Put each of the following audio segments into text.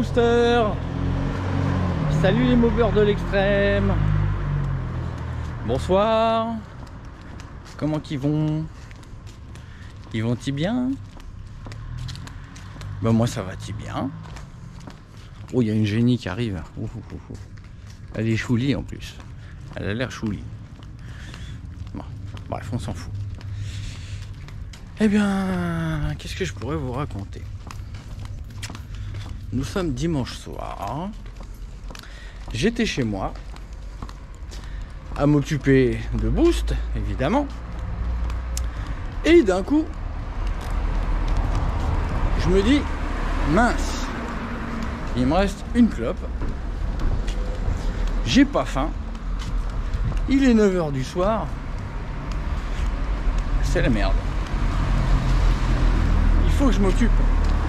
boosters. Salut les mobeurs de l'extrême. Bonsoir. Comment qu'ils vont? Ils vont-ils bien? Ben moi ça va-t-il bien. Oh, il y a une génie qui arrive. Elle est choulie en plus. Elle a l'air choulie. Bon, bref, on s'en fout. Eh bien, qu'est-ce que je pourrais vous raconter? Nous sommes dimanche soir. J'étais chez moi à m'occuper de Boost, évidemment. Et d'un coup, je me dis, mince, il me reste une clope. J'ai pas faim. Il est 9 h du soir. C'est la merde. Il faut que je m'occupe.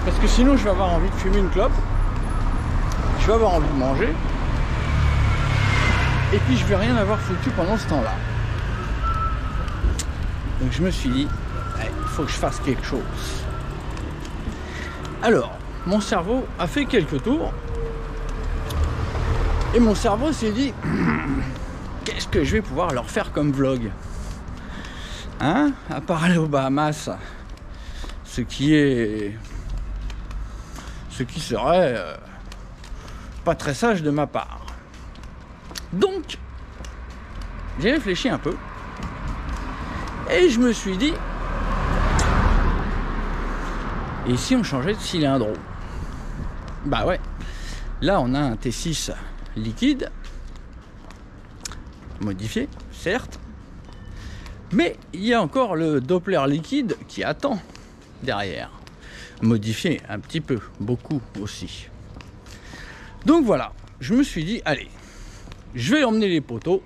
Parce que sinon, je vais avoir envie de fumer une clope. Je vais avoir envie de manger. Et puis, je vais rien avoir foutu pendant ce temps-là. Donc, je me suis dit, il faut que je fasse quelque chose. Alors, mon cerveau a fait quelques tours. Et mon cerveau s'est dit, qu'est-ce que je vais pouvoir leur faire comme vlog? Hein? À part aller aux Bahamas, ce qui serait pas très sage de ma part. Donc, j'ai réfléchi un peu et je me suis dit, et si on changeait de cylindre? Bah ouais, là on a un T6 liquide, modifié, certes, mais il y a encore le Doppler liquide qui attend derrière, modifié un petit peu, beaucoup aussi. Donc voilà, je me suis dit, allez, je vais emmener les poteaux,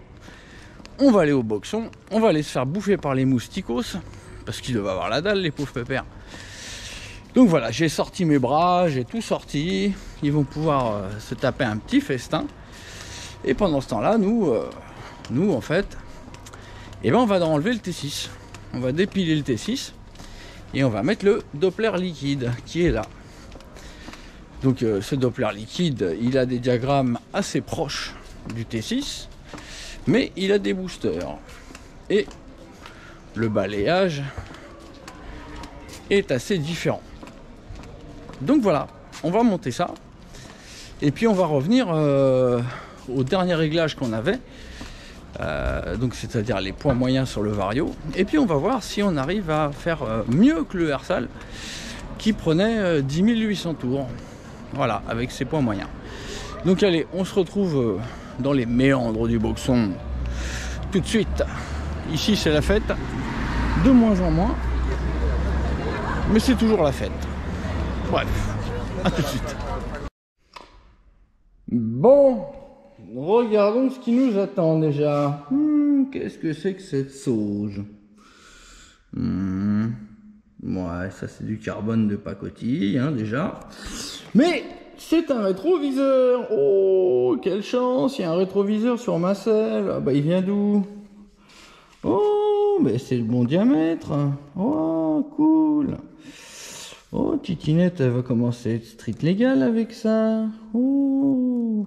on va aller au boxon, on va aller se faire bouffer par les mousticos, parce qu'ils doivent avoir la dalle, les pauvres pépères. Donc voilà, j'ai sorti mes bras, j'ai tout sorti, ils vont pouvoir se taper un petit festin. Et pendant ce temps-là, nous en fait, eh ben on va enlever le T6. On va dépiler le T6 et on va mettre le Doppler liquide qui est là. Donc ce Doppler liquide, il a des diagrammes assez proches du T6, mais il a des boosters. Et le balayage est assez différent. Donc voilà, on va monter ça. Et puis on va revenir au dernier réglage qu'on avait. Donc c'est-à-dire les points moyens sur le Vario. Et puis on va voir si on arrive à faire mieux que le Hersal qui prenait 10 800 tours. Voilà, avec ses points moyens. Donc allez, on se retrouve dans les méandres du boxon tout de suite. Ici c'est la fête, de moins en moins. Mais c'est toujours la fête. Bref, à tout de suite. Bon, regardons ce qui nous attend déjà. Qu'est-ce que c'est que cette sauge? Ouais, ça c'est du carbone de pacotille, hein, déjà. Mais c'est un rétroviseur. Oh, quelle chance, il y a un rétroviseur sur ma selle. Ah bah il vient d'où? Oh, mais c'est le bon diamètre. Oh, cool. Oh, Titinette, elle va commencer à être street légale avec ça. Oh.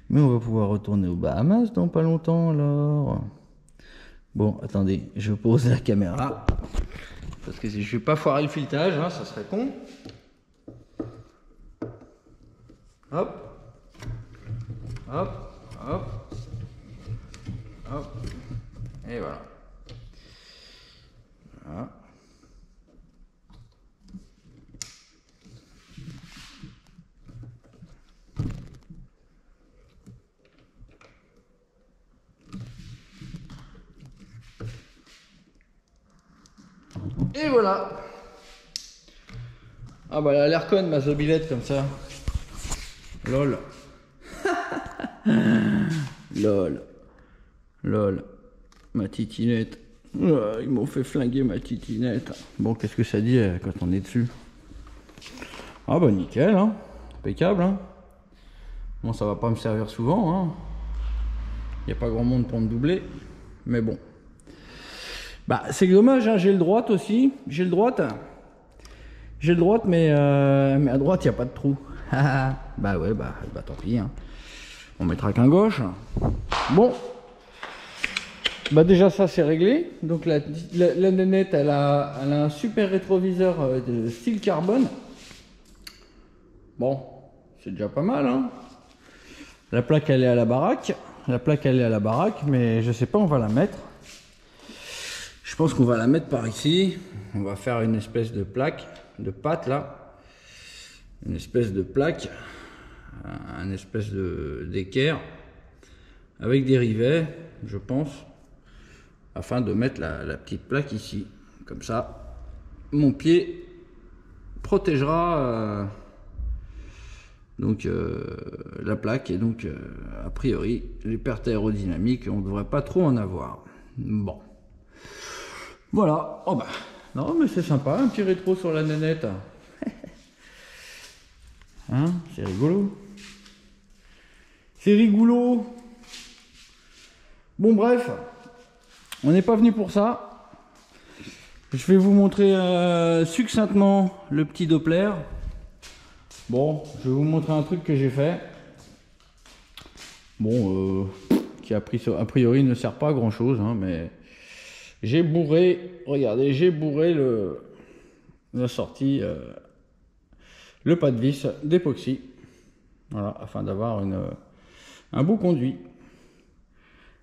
Mais on va pouvoir retourner aux Bahamas dans pas longtemps alors. Bon, attendez, je pose la caméra. Parce que je vais pas foirer le filetage, hein, ça serait con. Hop. Hop. Hop. Hop. Et voilà. Voilà. Et voilà. Ah bah elle a l'air conne ma zobilette comme ça. Lol. Lol. Lol. Ma titinette. Ils m'ont fait flinguer ma titinette. Bon, qu'est-ce que ça dit quand on est dessus? Ah bah nickel, hein. Impeccable, hein. Bon, ça va pas me servir souvent, hein. Il n'y a pas grand monde pour me doubler. Mais bon. Bah c'est dommage, hein. J'ai le droite aussi. J'ai le droite. J'ai le droite, mais à droite, il n'y a pas de trou. Bah ouais, bah tant pis. Hein. On mettra qu'un gauche. Bon. Bah déjà, ça, c'est réglé. Donc, la nénette, elle a un super rétroviseur de style carbone. Bon, c'est déjà pas mal. Hein. La plaque, elle est à la baraque. Mais je sais pas, on va la mettre. Je pense qu'on va la mettre par ici. On va faire une espèce de plaque, de patte là. Une espèce de plaque. Un espèce d'équerre. Avec des rivets, je pense. Afin de mettre la petite plaque ici. Comme ça, mon pied protégera la plaque. Et donc, a priori, les pertes aérodynamiques, on ne devrait pas trop en avoir. Bon. Voilà, oh bah, non mais c'est sympa, un petit rétro sur la nénette. Hein, c'est rigolo. C'est rigolo. Bon bref, on n'est pas venu pour ça. Je vais vous montrer succinctement le petit Doppler. Bon, je vais vous montrer un truc que j'ai fait. Bon, qui a priori ne sert pas à grand chose, hein, mais... J'ai bourré, regardez, j'ai bourré la sortie, le pas de vis d'époxy, voilà, afin d'avoir un beau conduit.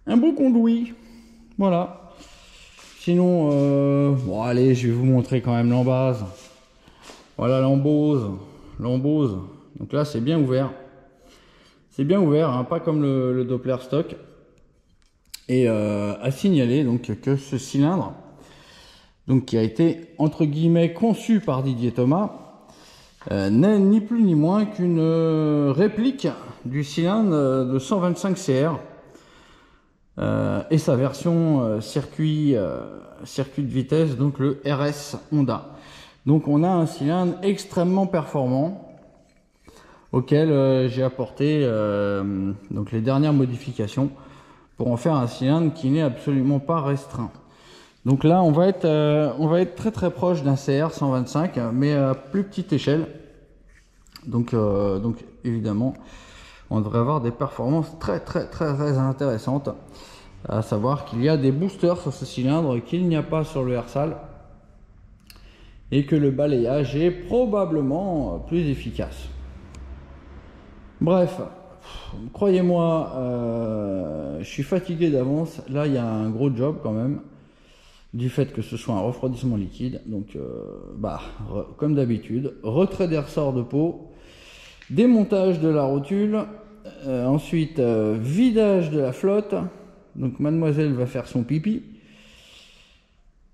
Un beau conduit, voilà. Sinon, bon allez, je vais vous montrer quand même l'embase. Voilà l'embose. Donc là, c'est bien ouvert. C'est bien ouvert, hein, pas comme le Doppler stock. Et à signaler donc que ce cylindre, donc qui a été entre guillemets conçu par Didier Thomas, n'est ni plus ni moins qu'une réplique du cylindre de 125 CR et sa version circuit de vitesse, donc le RS Honda. Donc on a un cylindre extrêmement performant auquel j'ai apporté donc les dernières modifications pour en faire un cylindre qui n'est absolument pas restreint. Donc là, on va être très très proche d'un CR 125, mais à plus petite échelle. Donc évidemment, on devrait avoir des performances très intéressantes. À savoir qu'il y a des boosters sur ce cylindre qu'il n'y a pas sur le Hersal. Et que le balayage est probablement plus efficace. Bref. Croyez-moi, je suis fatigué d'avance. Là, il y a un gros job quand même, du fait que ce soit un refroidissement liquide. Donc, comme d'habitude, retrait des ressorts de peau, démontage de la rotule, ensuite vidage de la flotte. Donc, mademoiselle va faire son pipi.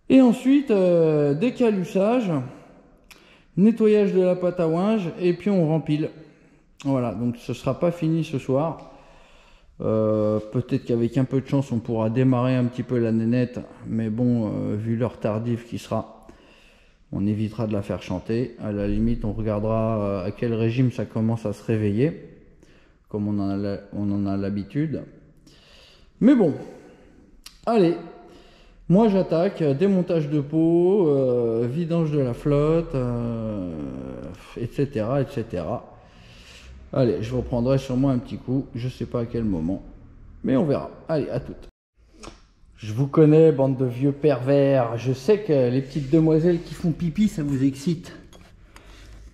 Et ensuite, décalussage, nettoyage de la pâte à ouinge, et puis on rempile. Voilà, donc ce sera pas fini ce soir. Peut-être qu'avec un peu de chance, on pourra démarrer un petit peu la nénette. Mais bon, vu l'heure tardive qui sera, on évitera de la faire chanter. À la limite, on regardera à quel régime ça commence à se réveiller. Comme on en a l'habitude. Mais bon, allez. Moi j'attaque, démontage de peau, vidange de la flotte, etc. Allez, je reprendrai sûrement un petit coup, je sais pas à quel moment, mais on verra. Allez, à toutes. Je vous connais, bande de vieux pervers, je sais que les petites demoiselles qui font pipi, ça vous excite.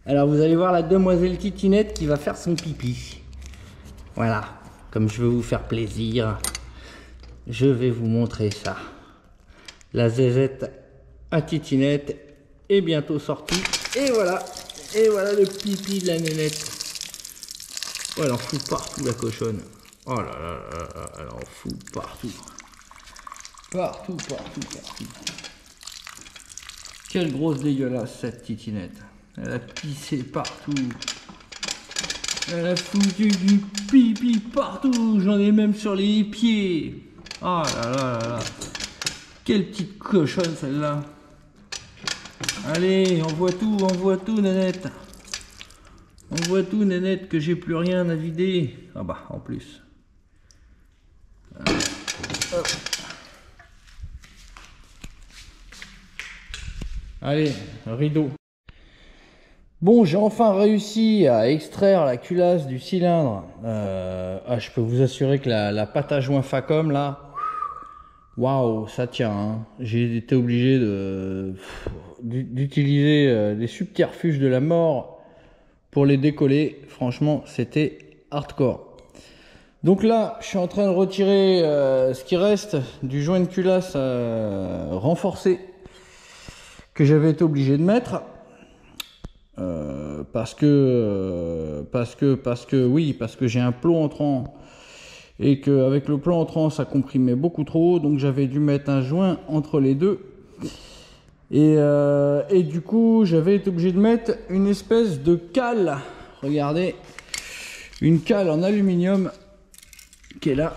Alors vous allez voir la demoiselle titinette qui va faire son pipi. Voilà, comme je veux vous faire plaisir, je vais vous montrer ça. La zézette à titinette est bientôt sortie, et voilà le pipi de la nénette. Oh, elle en fout partout la cochonne. Oh là là, elle en fout partout. Partout. Quelle grosse dégueulasse cette titinette. Elle a pissé partout. Elle a foutu du pipi partout. J'en ai même sur les pieds. Oh là là. Quelle petite cochonne celle-là. Allez, envoie tout, nénette. Envoie tout, nénette, que j'ai plus rien à vider. Ah bah, en plus. Hop. Allez, rideau. Bon, j'ai enfin réussi à extraire la culasse du cylindre. Je peux vous assurer que la pâte à joint Facom là, waouh, ça tient. Hein. J'ai été obligé d'utiliser des subterfuges de la mort pour les décoller. Franchement, c'était hardcore. Donc là, je suis en train de retirer ce qui reste du joint de culasse renforcé que j'avais été obligé de mettre. Parce que j'ai un plomb entrant et qu'avec le plomb entrant ça comprimait beaucoup trop, donc j'avais dû mettre un joint entre les deux et du coup j'avais été obligé de mettre une espèce de cale, regardez, une cale en aluminium qui est là,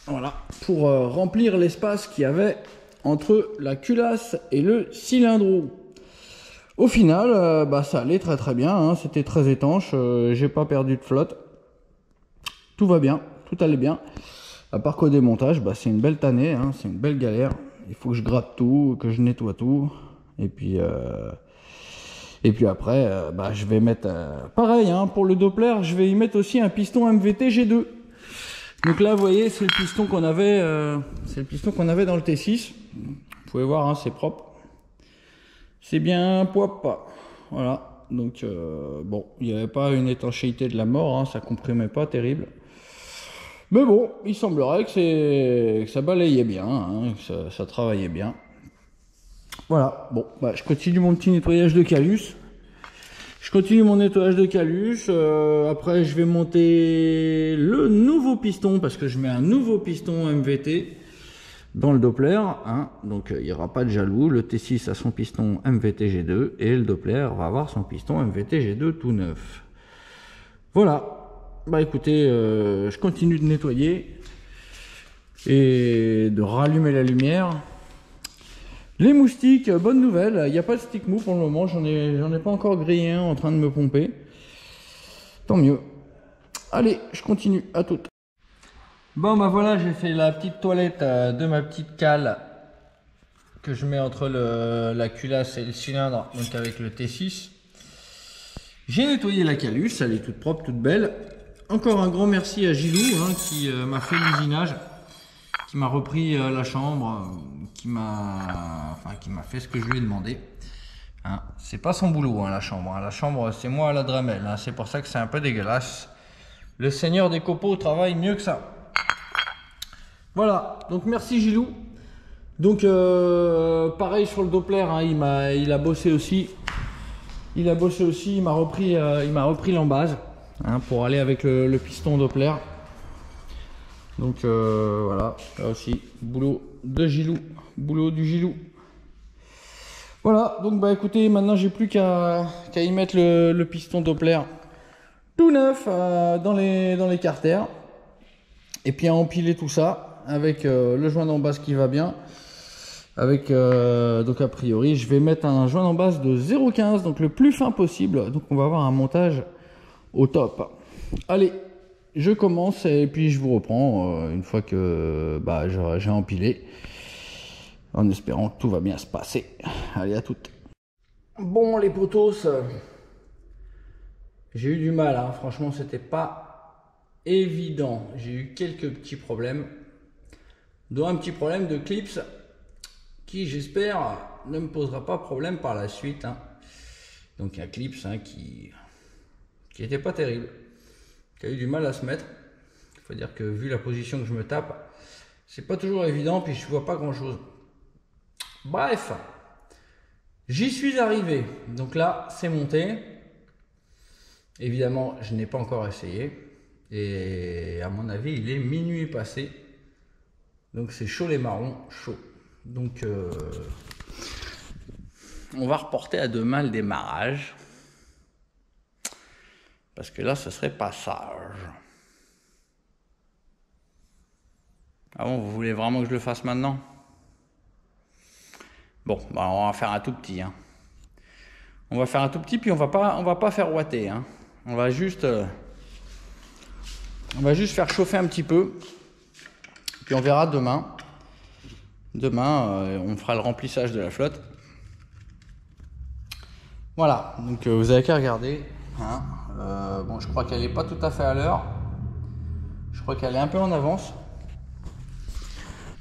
voilà, pour remplir l'espace qu'il y avait entre la culasse et le cylindro. Au final, ça allait très très bien, hein, c'était très étanche, j'ai pas perdu de flotte. Tout va bien, tout allait bien. À part qu'au démontage, c'est une belle tannée, hein, c'est une belle galère. Il faut que je gratte tout, que je nettoie tout. Et puis après, je vais mettre... pareil, hein, pour le Doppler, je vais y mettre aussi un piston MVT G2. Donc là, vous voyez, c'est le piston qu'on avait, dans le T6. Vous pouvez voir, hein, c'est propre. C'est bien propre. Voilà. Donc, bon, il n'y avait pas une étanchéité de la mort, hein, ça comprimait pas terrible. Mais bon, il semblerait que ça balayait bien, hein, que ça travaillait bien. Voilà, bon, je continue mon petit nettoyage de calus. Après, je vais monter le nouveau piston, parce que je mets un nouveau piston MVT dans le Doppler, hein, donc il n'y aura pas de jaloux. Le T6 a son piston MVT G2 et le Doppler va avoir son piston MVT G2 tout neuf. Voilà, écoutez, je continue de nettoyer et de rallumer la lumière. Les moustiques, bonne nouvelle, il n'y a pas de stick mou pour le moment, j'en ai pas encore grillé un en train de me pomper. Tant mieux. Allez, je continue, à toute. Bon voilà, j'ai fait la petite toilette de ma petite cale que je mets entre la culasse et le cylindre, donc avec le T6. J'ai nettoyé la calus, elle est toute propre, toute belle. Encore un grand merci à Gilou, hein, qui m'a fait l'usinage, qui m'a repris la chambre, qui m'a fait ce que je lui ai demandé. Hein, c'est pas son boulot, hein, la chambre. Hein. La chambre, c'est moi à la Dremel. Hein, c'est pour ça que c'est un peu dégueulasse. Le seigneur des copeaux travaille mieux que ça. Voilà, donc merci Gilou. Donc pareil sur le Doppler, hein, il a bossé aussi. Il m'a repris l'embase, hein, pour aller avec le piston Doppler. Donc voilà, là aussi, boulot de Gilou, boulot du Gilou. Voilà, donc écoutez, maintenant j'ai plus qu'à y mettre le piston Doppler tout neuf dans les carters. Et puis à empiler tout ça avec le joint d'embase qui va bien. Donc a priori je vais mettre un joint d'embase de 0,15, donc le plus fin possible, donc on va avoir un montage au top. Allez, je commence et puis je vous reprends une fois que j'ai empilé, en espérant que tout va bien se passer. Allez, à toutes. Bon les potos, j'ai eu du mal, hein. Franchement c'était pas évident, j'ai eu quelques petits problèmes, dont un petit problème de clips qui, j'espère, ne me posera pas problème par la suite. Hein. Donc un clips, hein, qui était pas terrible, qui a eu du mal à se mettre. Il faut dire que vu la position que je me tape, c'est pas toujours évident, puis je vois pas grand chose. Bref, j'y suis arrivé. Donc là, c'est monté. Évidemment, je n'ai pas encore essayé. Et à mon avis, il est minuit passé. Donc c'est chaud les marrons, chaud. Donc on va reporter à demain le démarrage, parce que là ce serait pas sage. Ah bon, vous voulez vraiment que je le fasse maintenant? Bon, on va faire un tout petit, hein. On va faire un tout petit, puis on va pas faire ouater, hein. On va juste faire chauffer un petit peu, puis on verra demain. Demain, on fera le remplissage de la flotte. Voilà, donc vous avez qu'à regarder. Hein. Bon, je crois qu'elle n'est pas tout à fait à l'heure. Je crois qu'elle est un peu en avance.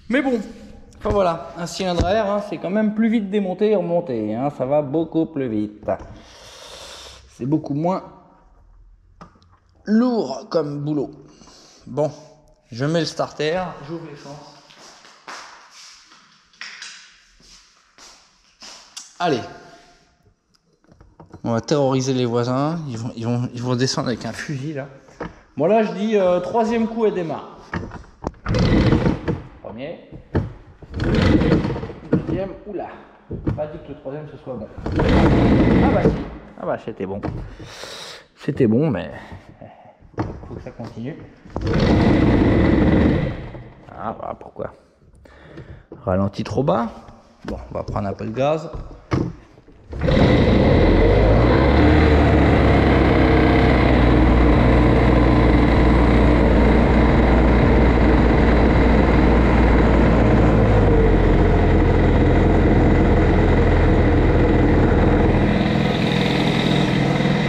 Mais bon, enfin voilà, un cylindre à air, hein, c'est quand même plus vite démonté et remonté. Hein, ça va beaucoup plus vite. C'est beaucoup moins lourd comme boulot. Bon, je mets le starter, j'ouvre l'essence. Allez, on va terroriser les voisins. Ils vont descendre avec un fusil là. Bon là, je dis troisième coup, elle démarre. Premier. Deuxième. Oula. Pas dit que le troisième ce soit bon. Ah bah si. Ah bah c'était bon. C'était bon, mais faut que ça continue. Ah voilà pourquoi. Ralenti trop bas. Bon, on va prendre un peu de gaz.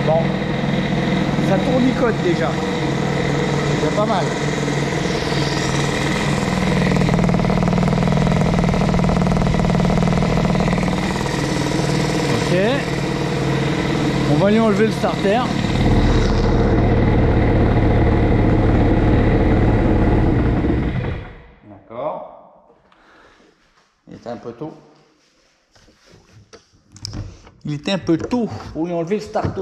Bon, ça tournicote déjà. C'est pas mal. Ok, on va lui enlever le starter. D'accord. Il était un peu tôt. Il était un peu tôt pour lui enlever le starter.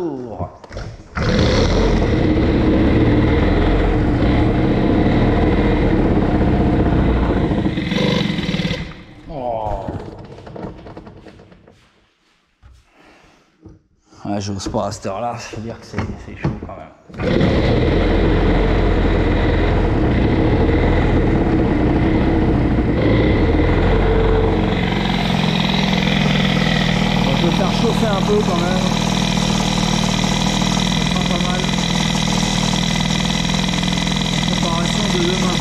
Ouais, j'ose pas à cette heure-là, je veux dire que c'est chaud quand même. On peut faire chauffer un peu quand même. Ça sera pas mal. Préparation de demain.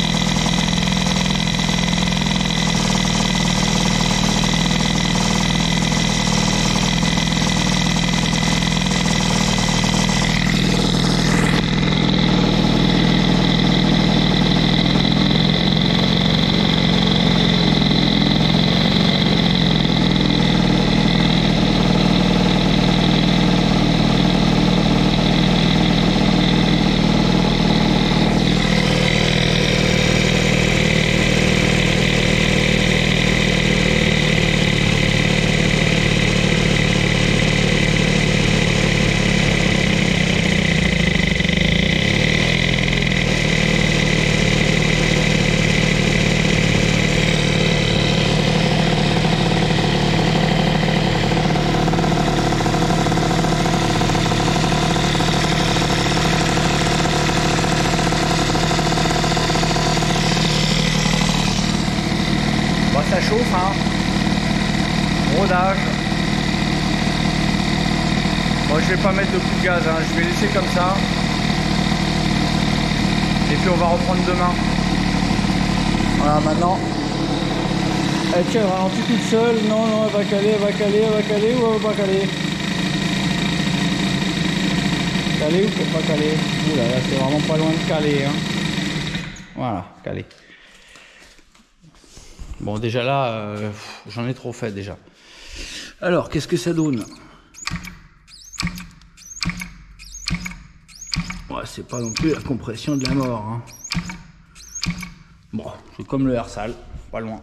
Ça chauffe, hein. Rodage. Moi je vais pas mettre de coup de gaz, hein. Je vais laisser comme ça. Et puis on va reprendre demain. Voilà maintenant. Elle tient, elle ralentit toute seule. Non, non, elle va caler, elle va caler, elle va caler ou elle va pas caler. Caler ou pas caler. Ouh là là, c'est vraiment pas loin de caler, hein. Voilà, caler. Bon, déjà là, j'en ai trop fait déjà. Alors, qu'est-ce que ça donne? Ouais, c'est pas non plus la compression de la mort. Hein. Bon, c'est comme le air sale, pas loin.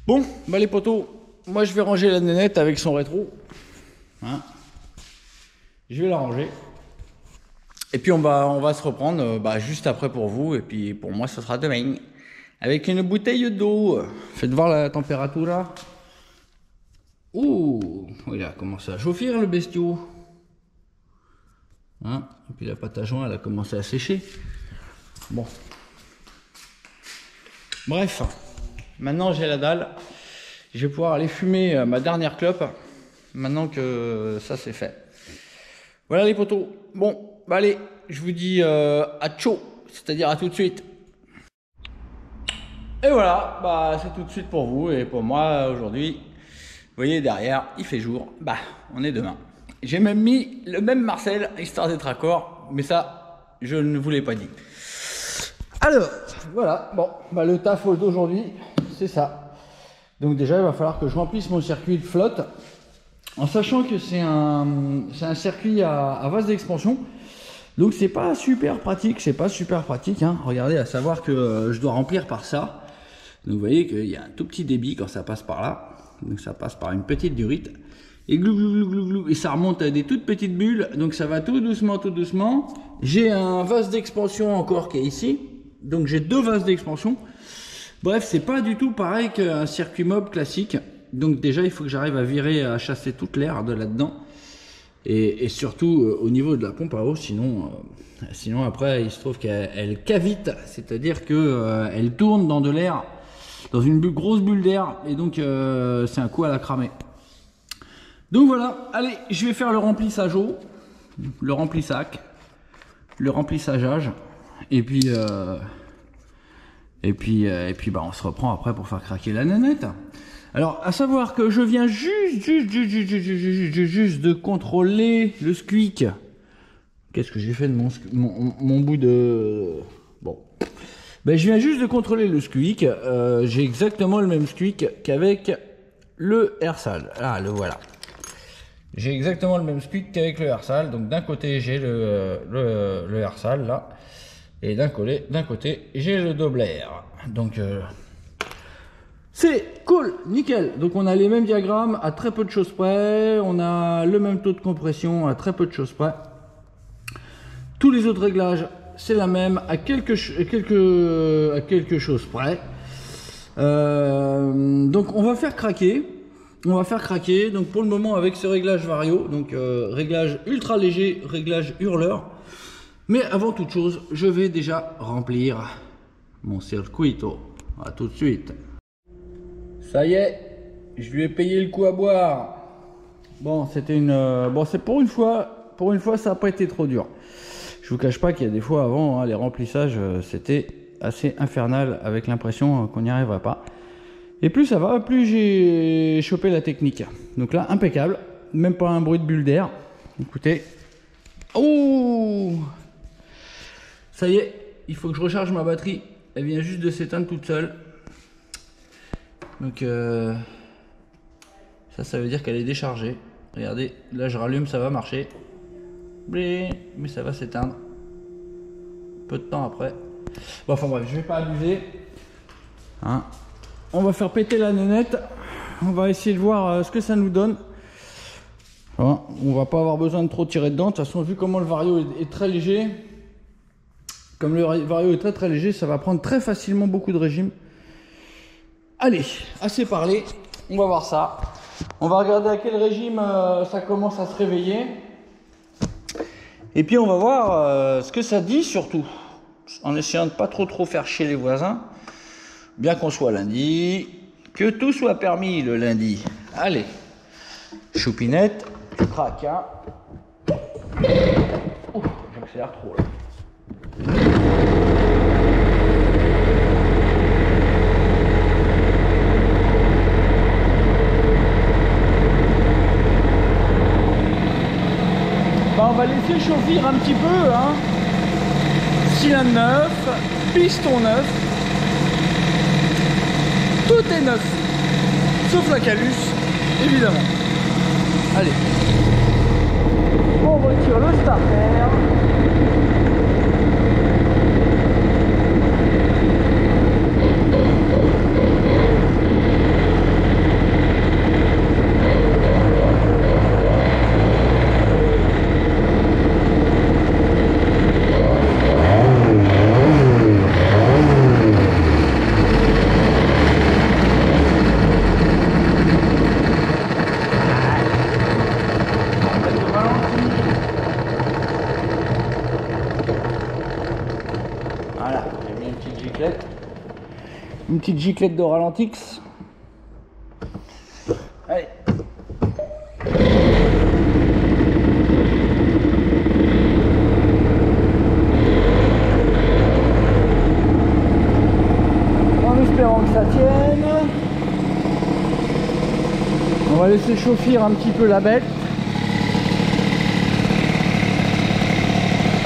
Bon, bah les potos, moi je vais ranger la nénette avec son rétro. Hein, je vais la ranger. Et puis on va se reprendre juste après pour vous. Et puis pour moi, ce sera demain. Avec une bouteille d'eau. Faites voir la température là. Ouh, il a commencé à chauffer le bestiau. Hein, et puis la pâte à joint elle a commencé à sécher. Bon. Bref, maintenant j'ai la dalle. Je vais pouvoir aller fumer ma dernière clope. Maintenant que ça c'est fait. Voilà les potos. Bon, bah allez, je vous dis à ciao. C'est-à-dire à tout de suite. Et voilà, bah c'est tout de suite pour vous et pour moi aujourd'hui. voyez derrière, il fait jour. Bah, on est demain. J'ai même mis le même Marcel, histoire d'être accord, mais ça, je ne vous l'ai pas dit. Alors, voilà, bon, bah, le taf d'aujourd'hui, c'est ça. Donc déjà, il va falloir que je remplisse mon circuit de flotte, en sachant que c'est un circuit à vase d'expansion. Donc c'est pas super pratique, hein. Regardez, à savoir que je dois remplir par ça. Donc vous voyez qu'il y a un tout petit débit quand ça passe par là. Donc ça passe par une petite durite. Et glou glou glou glou glou, et ça remonte à des toutes petites bulles. Donc ça va tout doucement, tout doucement. J'ai un vase d'expansion encore qui est ici. Donc j'ai deux vases d'expansion. Bref, c'est pas du tout pareil qu'un circuit mob classique. Donc déjà, il faut que j'arrive à virer, à chasser toute l'air de là-dedans. Et surtout au niveau de la pompe à eau, sinon après il se trouve qu'elle cavite, c'est-à-dire que elle tourne dans de l'air, dans une grosse bulle d'air, et donc c'est un coup à la cramer. Donc voilà, allez, je vais faire le remplissage eau, le remplissage, et puis bah on se reprend après pour faire craquer la nanette. Alors, à savoir que je viens juste de contrôler le squeak. Qu'est-ce que j'ai fait de mon bout de... Bon. Ben, je viens juste de contrôler le squeak. J'ai exactement le même squeak qu'avec le Airsal. Ah, le voilà. J'ai exactement le même squeak qu'avec le Airsal. Donc, d'un côté, j'ai le Airsal, là. Et d'un côté, j'ai le Doppler. Donc... c'est cool, nickel. Donc on a les mêmes diagrammes à très peu de choses près. On a le même taux de compression à très peu de choses près. Tous les autres réglages, c'est la même à quelque chose près. Donc on va faire craquer. Donc pour le moment avec ce réglage vario, donc réglage ultra léger, réglage hurleur. Mais avant toute chose, je vais déjà remplir mon circuito. À tout de suite. Ça y est, je lui ai payé le coup à boire. Bon, c'était c'est pour une fois, ça n'a pas été trop dur. Je vous cache pas qu'il y a des fois avant, hein, les remplissages, c'était assez infernal avec l'impression qu'on n'y arriverait pas. Et plus ça va, plus j'ai chopé la technique. Donc là, impeccable, même pas un bruit de bulle d'air. Écoutez, oh, ça y est, il faut que je recharge ma batterie. Elle vient juste de s'éteindre toute seule. Donc ça veut dire qu'elle est déchargée. Regardez, là je rallume, ça va marcher. Mais ça va s'éteindre peu de temps après. Bon, enfin bref, je vais pas abuser. Hein. On va faire péter la nénette. On va essayer de voir ce que ça nous donne. Hein. On va pas avoir besoin de trop tirer dedans. De toute façon, vu comment le Vario est très léger, comme le Vario est très léger, ça va prendre très facilement beaucoup de régime. Allez, assez parlé, on va voir ça. On va regarder à quel régime ça commence à se réveiller. Et puis on va voir ce que ça dit surtout. En essayant de pas trop faire chier les voisins. Bien qu'on soit lundi. Que tout soit permis le lundi. Allez, choupinette, tu craques, hein. Ouf, j'accélère trop là. On va laisser chauffer un petit peu, hein. Cylindre neuf, piston neuf, tout est neuf, sauf la calus, évidemment. Allez, on retire le starter. Une petite giclette de ralentix. Allez. En espérant que ça tienne. On va laisser chauffer un petit peu la bête.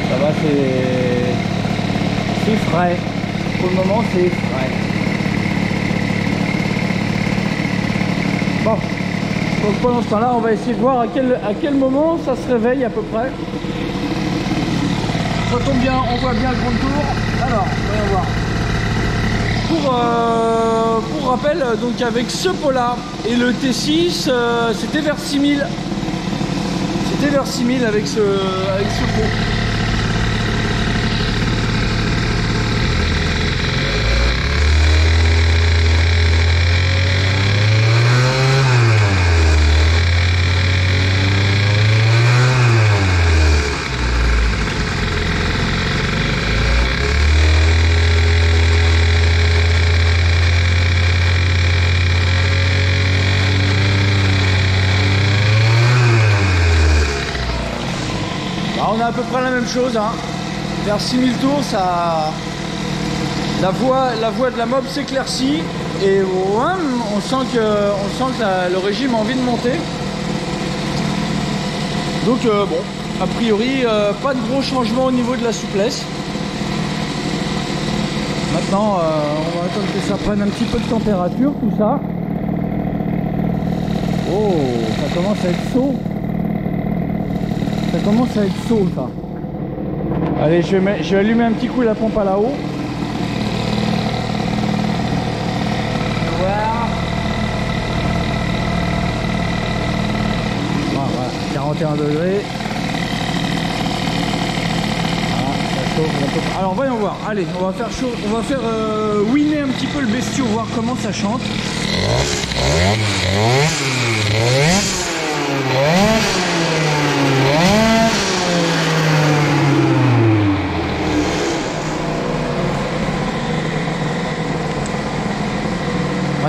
Ça va, c'est frais. Pour le moment, c'est frais. Bon, donc pendant ce temps-là, on va essayer de voir à quel moment ça se réveille à peu près. Ça tombe bien, on voit bien le grand tour. Alors, voyons voir. Pour rappel, donc avec ce pot-là et le T6, c'était vers 6000. C'était vers 6000 avec ce pot. On a à peu près la même chose, hein. Vers 6000 tours, ça, la voie de la mob s'éclaircit et ouais, on sent que le régime a envie de monter. Donc bon, a priori, pas de gros changements au niveau de la souplesse. Maintenant, on va attendre que ça prenne un petit peu de température, tout ça. Oh, ça commence à être chaud. Ça commence à être chaud, ça. Allez, je vais allumer un petit coup la pompe à la haut. Voilà. Voilà, 41 degrés. Voilà, ça chauffe un peu. Alors voyons voir. Allez, on va faire chaud. On va faire winner un petit peu le bestiau, voir comment ça chante.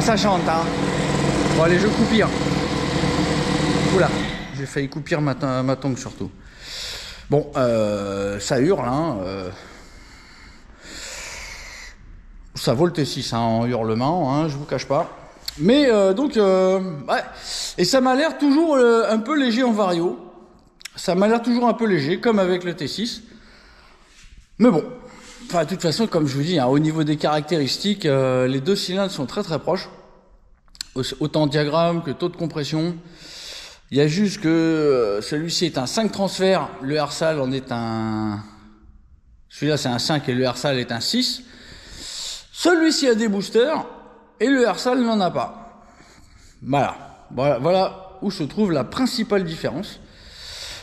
Ça chante, hein. Bon, allez, je coupire. Oula, j'ai failli coupir ma tongue surtout. Bon, ça hurle, hein. Ça vaut le T6 hein, en hurlement, hein, je vous cache pas. Mais donc, ouais. Et ça m'a l'air toujours un peu léger en vario. Ça m'a l'air toujours un peu léger, comme avec le T6. Mais bon. Enfin, de toute façon, comme je vous dis, hein, au niveau des caractéristiques, les deux cylindres sont très très proches. Autant diagramme que taux de compression. Il y a juste que celui-ci est un 5 transfert, le Ersal en est un... Celui-là c'est un 5 et le Ersal est un 6. Celui-ci a des boosters et le Ersal n'en a pas. Voilà où se trouve la principale différence.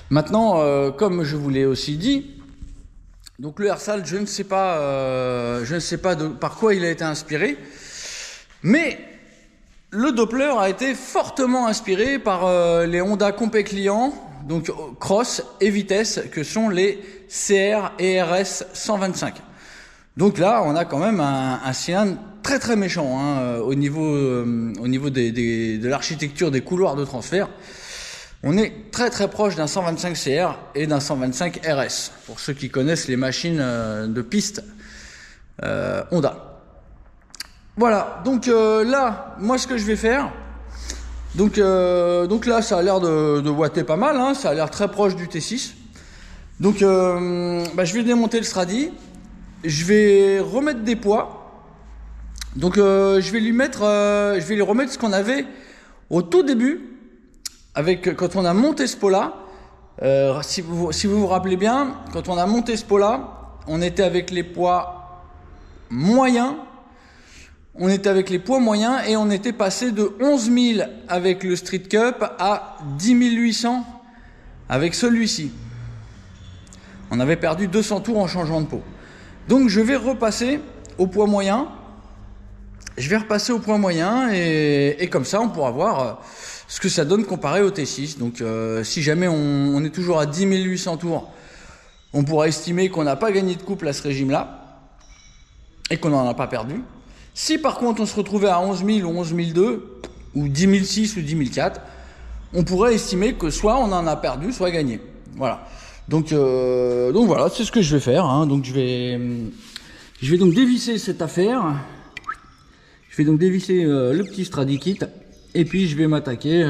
Maintenant, comme je vous l'ai aussi dit, donc le Ersal, je ne sais pas par quoi il a été inspiré, mais le Doppler a été fortement inspiré par les Honda Compé Client, donc Cross et Vitesse, que sont les CR et RS 125. Donc là, on a quand même un cylindre très très méchant hein, au niveau de l'architecture des couloirs de transfert. On est très très proche d'un 125 CR et d'un 125 RS, pour ceux qui connaissent les machines de piste Honda. Voilà, donc là, moi ce que je vais faire, donc là ça a l'air de boiter pas mal, hein, ça a l'air très proche du T6. Donc je vais démonter le Stradi, je vais remettre des poids, donc je vais lui remettre ce qu'on avait au tout début. Quand on a monté ce pot-là, si vous vous rappelez bien, quand on a monté ce pot-là, on était avec les poids moyens. On était avec les poids moyens et on était passé de 11 000 avec le Street Cup à 10 800 avec celui-ci. On avait perdu 200 tours en changeant de pot. Donc je vais repasser au poids moyen. Je vais repasser au poids moyen et comme ça on pourra voir ce que ça donne comparé au T6. Donc si jamais on est toujours à 10 800 tours, on pourra estimer qu'on n'a pas gagné de couple à ce régime-là et qu'on n'en a pas perdu. Si par contre on se retrouvait à 11 000 ou 11 200 ou 10 600 ou 10 400, on pourrait estimer que soit on en a perdu, soit gagné. Voilà. Donc voilà, c'est ce que je vais faire. Hein. Donc je vais donc dévisser cette affaire. Je vais donc dévisser le petit Stradi Kit Et puis je vais m'attaquer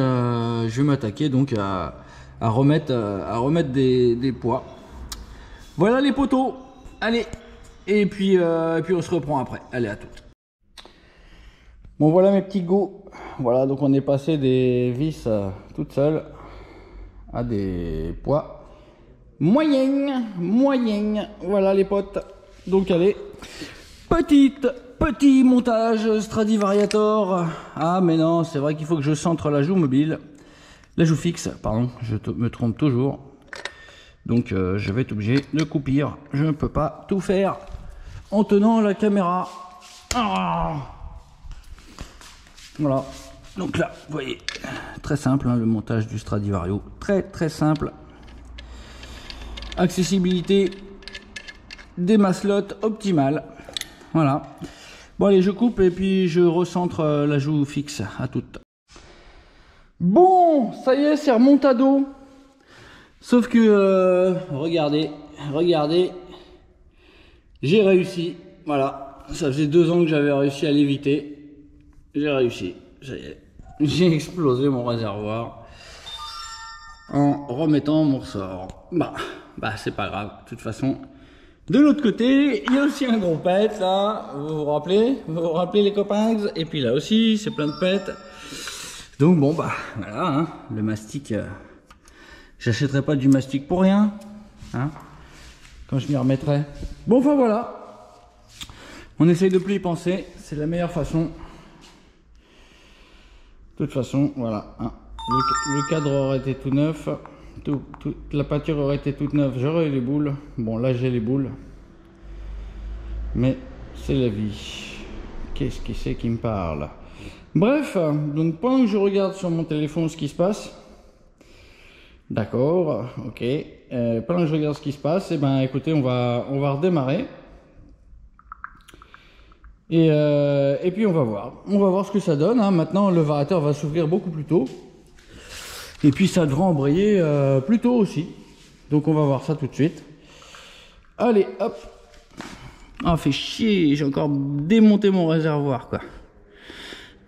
donc à remettre des poids. Voilà les poteaux. Allez, et puis on se reprend après. Allez, à toutes. Bon, voilà mes petits go. Voilà, donc on est passé des vis toutes seules à des poids moyennes. Voilà les potes. Donc allez, petit montage Stradivariator. Ah mais non, c'est vrai qu'il faut que je centre la joue mobile. La joue fixe, pardon, me trompe toujours. Donc je vais être obligé de coupir. Je ne peux pas tout faire en tenant la caméra. Ah, voilà. Donc là, vous voyez, très simple hein, le montage du Stradivario. Très simple. Accessibilité des maslottes optimales. Voilà. Bon allez, je coupe et puis je recentre la joue fixe. À toutes. Bon, ça y est, c'est remontado. Sauf que, regardez, j'ai réussi. Voilà, ça faisait 2 ans que j'avais réussi à l'éviter. J'ai réussi, ça y est. J'ai explosé mon réservoir en remettant mon ressort. Bah c'est pas grave, de toute façon. De l'autre côté, il y a aussi un gros pet là, vous vous rappelez les copains? Et puis là aussi, c'est plein de pets. Donc bon bah voilà, hein, le mastic, j'achèterai pas du mastic pour rien, hein, quand je m'y remettrai. Bon enfin voilà, on essaye de plus y penser, c'est la meilleure façon. De toute façon, voilà, hein. Le cadre aurait été tout neuf, la peinture aurait été toute neuve, j'aurais eu les boules. Bon là j'ai les boules, mais c'est la vie. Qu'est-ce qui c'est qui me parle? Bref, donc pendant que je regarde sur mon téléphone ce qui se passe, d'accord, ok, pendant que je regarde ce qui se passe, et ben écoutez, on va redémarrer. Et puis on va voir ce que ça donne, hein. Maintenant le variateur va s'ouvrir beaucoup plus tôt. Et puis ça devrait embrayer plus tôt aussi. Donc on va voir ça tout de suite. Allez, hop. Ah, fait chier, j'ai encore démonté mon réservoir, quoi.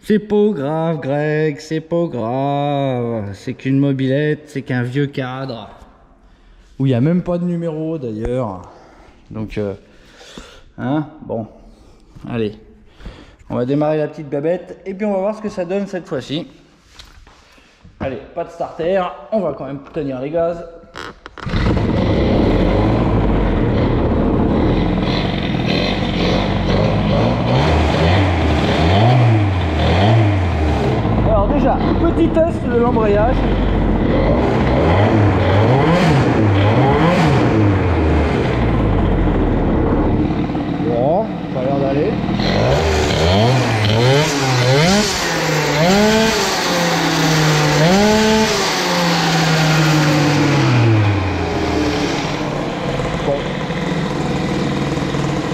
C'est pas grave, Greg, c'est pas grave. C'est qu'une mobilette, c'est qu'un vieux cadre. Où il n'y a même pas de numéro d'ailleurs. Donc, hein, bon. Allez, on va démarrer la petite babette et puis on va voir ce que ça donne cette fois-ci. Allez, pas de starter, on va quand même tenir les gaz. Alors déjà, petit test de l'embrayage. Bon, ça a l'air d'aller. Bon.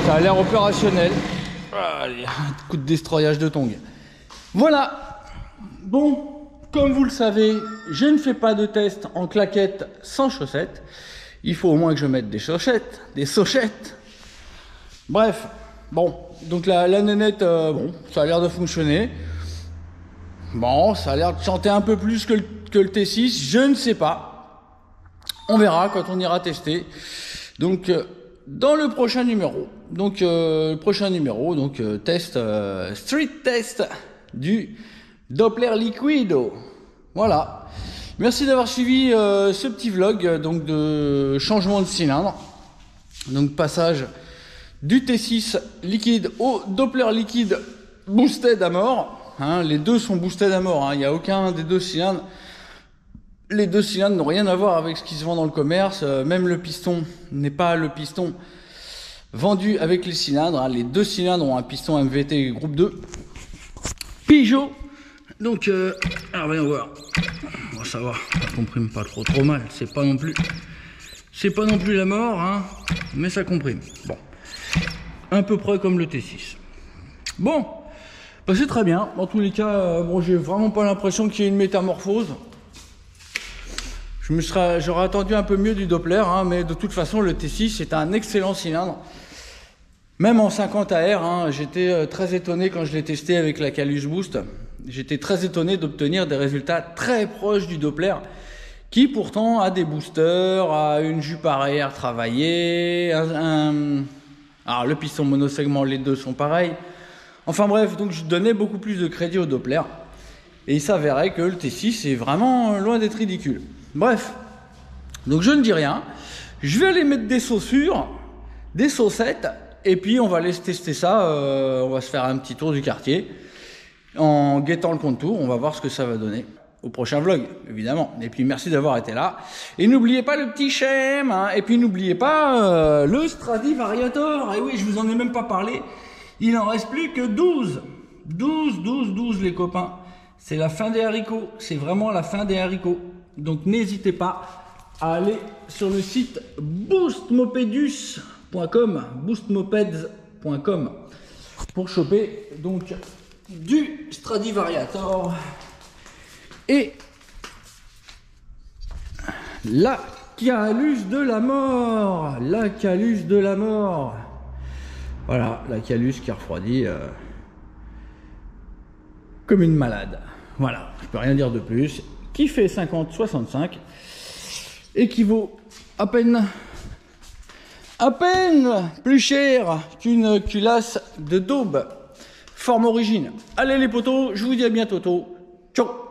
Ça a l'air opérationnel. Allez, un coup de destroyage de tongs. Voilà. Bon, comme vous le savez, je ne fais pas de test en claquettes sans chaussettes. Il faut au moins que je mette des chaussettes, des sochettes. Bref, bon, donc la nénette, bon, ça a l'air de fonctionner. Bon, ça a l'air de chanter un peu plus que le T6, je ne sais pas. On verra quand on ira tester. Donc, dans le prochain numéro, test, street test du Doppler Liquido. Voilà. Merci d'avoir suivi ce petit vlog donc de changement de cylindre. Donc, passage du T6 liquide au Doppler liquide boosted à mort. Hein, les deux sont boosted à mort. Il n'y a aucun des deux cylindres. Les deux cylindres n'ont rien à voir avec ce qui se vend dans le commerce. Même le piston n'est pas le piston vendu avec les cylindres. Hein. Les deux cylindres ont un piston MVT groupe 2. Peugeot. Donc, alors voyons voir. Bon, ça va, ça comprime pas trop mal. C'est pas non plus la mort, hein, mais ça comprime. Bon. Un peu près comme le T6. Bon, bah c'est très bien. Dans tous les cas, bon, j'ai vraiment pas l'impression qu'il y ait une métamorphose. J'aurais attendu un peu mieux du Doppler, hein, mais de toute façon, le T6 c'est un excellent cylindre. Même en 50 AR, hein, j'étais très étonné quand je l'ai testé avec la Calus Boost. j'étais très étonné d'obtenir des résultats très proches du Doppler, qui pourtant a des boosters, a une jupe arrière travaillée, alors le piston monosegment, les deux sont pareils. Enfin bref, donc je donnais beaucoup plus de crédit au Doppler. Et il s'avérait que le T6 est vraiment loin d'être ridicule. Bref, donc je ne dis rien. Je vais aller mettre des chaussures, des chaussettes, et puis on va aller tester ça. On va se faire un petit tour du quartier. En guettant le contour, on va voir ce que ça va donner. Au prochain vlog, évidemment. Et puis merci d'avoir été là. Et n'oubliez pas le petit j'aime, hein. Et puis n'oubliez pas le Stradivariator. Et oui, je vous en ai même pas parlé. Il en reste plus que 12. 12 les copains. C'est la fin des haricots. C'est vraiment la fin des haricots. Donc n'hésitez pas à aller sur le site boostmopeds.com pour choper donc du Stradivariator et la Calus de la mort. La Calus de la mort. Voilà, la Calus qui refroidit comme une malade. Voilà, je peux rien dire de plus. Qui fait 50-65 et qui vaut à peine plus cher qu'une culasse de daube. Forme origine. Allez les potos, je vous dis à bientôt. Ciao.